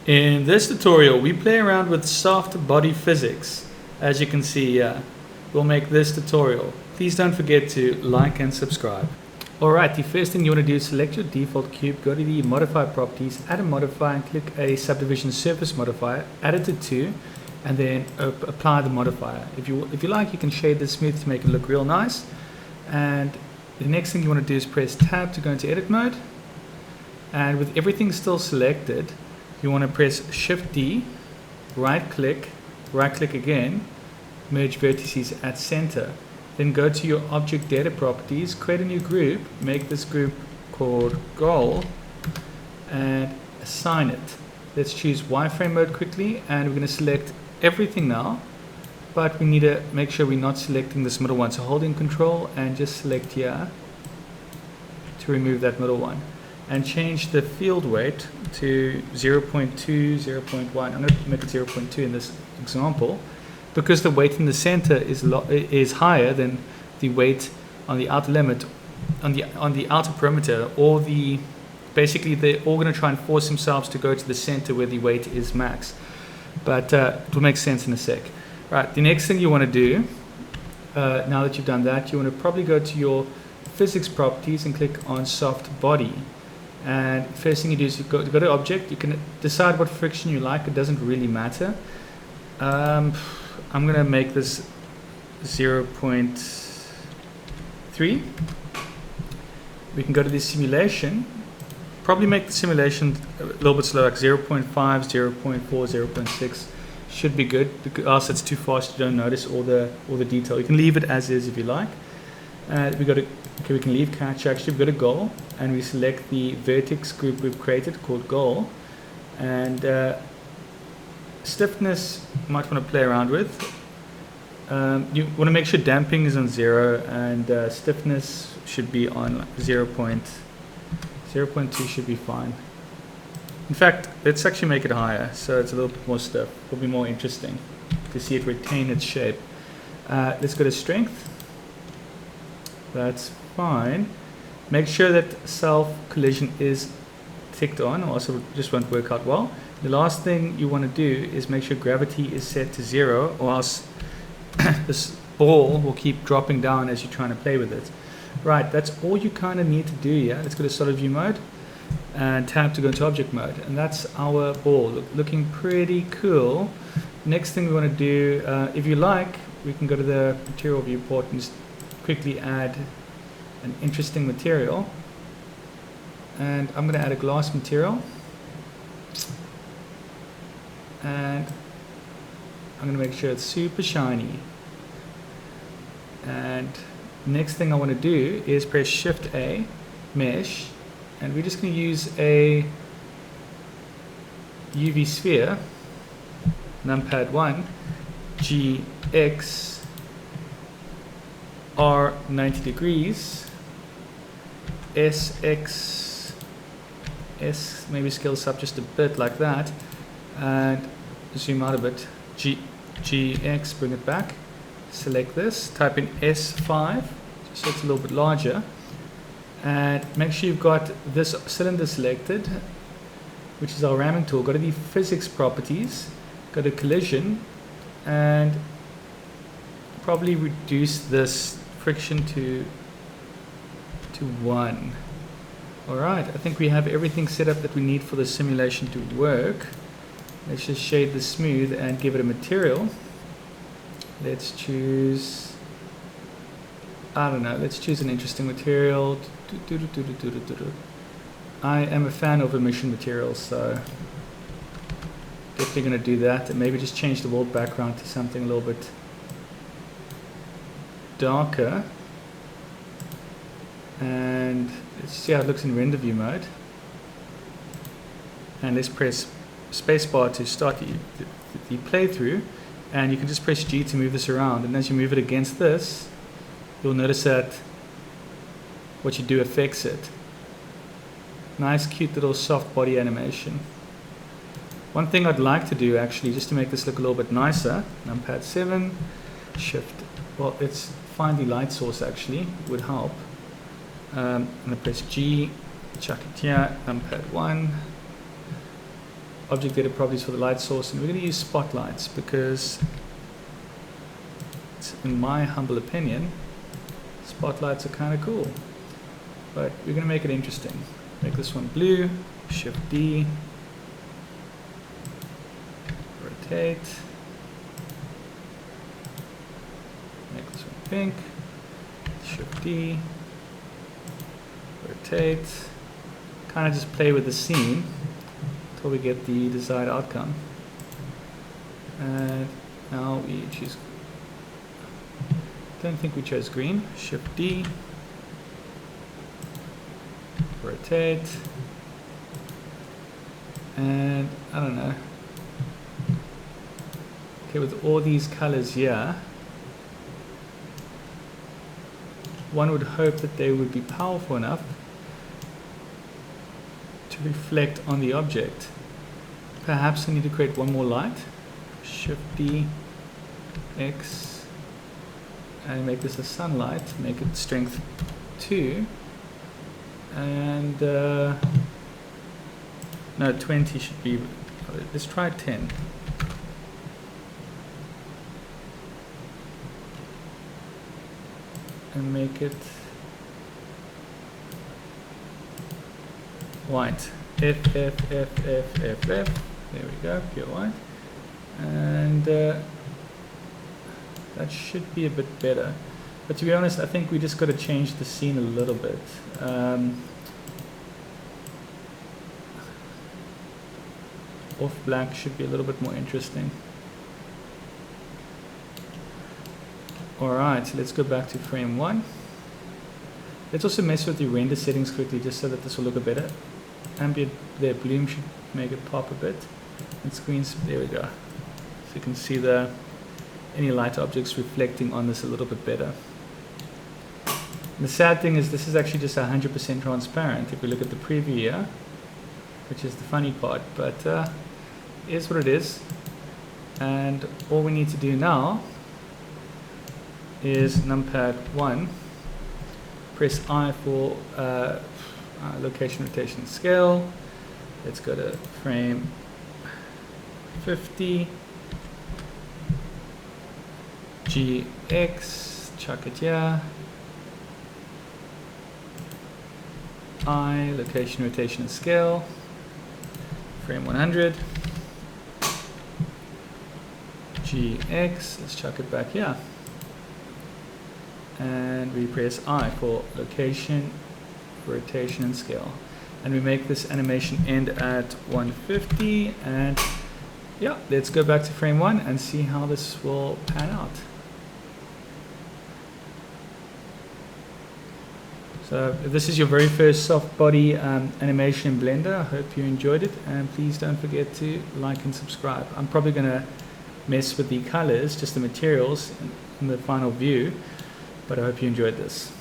In this tutorial, we play around with soft body physics. As you can see here, we'll make this tutorial. Please don't forget to like and subscribe. Alright, the first thing you want to do is select your default cube, go to the Modifier properties, add a modifier and click a Subdivision surface modifier, add it to 2, and then apply the modifier. If you like, you can shade this smooth to make it look real nice. And the next thing you want to do is press Tab to go into edit mode. And with everything still selected, you want to press Shift D, right click again, merge vertices at center. Then go to your object data properties, create a new group, make this group called goal, and assign it. Let's choose wireframe mode quickly, and we're going to select everything now, but we need to make sure we're not selecting this middle one. So holding Control and just select here to remove that middle one. And change the field weight to 0.2, 0.1. I'm going to make it 0.2 in this example, because the weight in the center is higher than the weight on the outer limit, on the outer perimeter, or basically they're all going to try and force themselves to go to the center where the weight is max. But it will make sense in a sec. Right, the next thing you want to do, now that you've done that, you want to probably go to your physics properties and click on soft body. And first thing you do is you go to object. You can decide what friction you like. It doesn't really matter. I'm going to make this 0.3. We can go to the simulation. Probably make the simulation a little bit slower, like 0.5, 0.4, 0.6 should be good, because else it's too fast. You don't notice all the detail. You can leave it as is if you like. We can leave catch. Actually, we go to goal and we select the vertex group we've created called goal, and stiffness you might want to play around with. You want to make sure damping is on 0 and stiffness should be on 0.2 should be fine. In fact, let's actually make it higher so it's a little bit more stiff. It'll be more interesting to see it retain its shape. Let's go to strength. That's fine. Make sure that self collision is ticked on, or else it just won't work out well. The last thing you want to do is make sure gravity is set to 0, or else this ball will keep dropping down as you're trying to play with it. Right, that's all you kind of need to do here. Let's go to solid view mode and tab to go into object mode, and that's our ball looking pretty cool. Next thing we want to do, if you like, we can go to the material viewport and just quickly add an interesting material. And I'm going to add a glass material, and I'm going to make sure it's super shiny. And next thing I want to do is press Shift A, mesh, and we're just going to use a UV sphere, numpad 1, GX R 90 degrees, SX, S maybe scales up just a bit like that, and zoom out a bit, GX, bring it back, select this, type in S5, just so it's a little bit larger, and make sure you've got this cylinder selected, which is our ramming tool. Go to the physics properties, go to collision, and probably reduce this friction to 1. Alright, I think we have everything set up that we need for the simulation to work. Let's just shade the smooth and give it a material. Let's choose, I don't know, let's choose an interesting material. I am a fan of emission materials, so definitely going to do that, and maybe just change the world background to something a little bit darker. And let's see how it looks in render view mode. And let's press spacebar to start the playthrough, and you can just press G to move this around, and as you move it against this, you'll notice that what you do affects it. Nice cute little soft body animation. One thing I'd like to do actually, just to make this look a little bit nicer, numpad 7, shift, well, let's find the light source actually, would help. I'm going to press G, chuck it here, numpad 1, object data properties for the light source, and we're going to use spotlights because, in my humble opinion, spotlights are kind of cool. But we're going to make it interesting. Make this one blue, Shift D, rotate, make this one pink, Shift D, rotate, kind of just play with the scene until we get the desired outcome. And now we choose, don't think we chose green, Shift D, rotate, and I don't know. Okay, with all these colors here, one would hope that they would be powerful enough to reflect on the object. Perhaps I need to create one more light. Shift D, X, and make this a sunlight, make it strength 2. And no, 20 should be, let's try 10. And make it white. F. There we go, pure white. And that should be a bit better. But to be honest, I think we just got to change the scene a little bit. Off black should be a little bit more interesting. Alright, so let's go back to frame 1. Let's also mess with the render settings quickly just so that this will look a better. Ambient, there, bloom should make it pop a bit. And screens, there we go. So you can see any light objects reflecting on this a little bit better. And the sad thing is this is actually just 100% transparent if we look at the preview here, which is the funny part, but it is what it is. And all we need to do now is numpad 1, press I for location, rotation, scale. Let's go to frame 50, GX, chuck it here, I, location, rotation, and scale, frame 100, GX, let's chuck it back here. And we press I for location, rotation, and scale. And we make this animation end at 150. And yeah, let's go back to frame 1 and see how this will pan out. So if this is your very first soft body animation in Blender, I hope you enjoyed it. And please don't forget to like and subscribe. I'm probably going to mess with the colors, just the materials in the final view. But I hope you enjoyed this.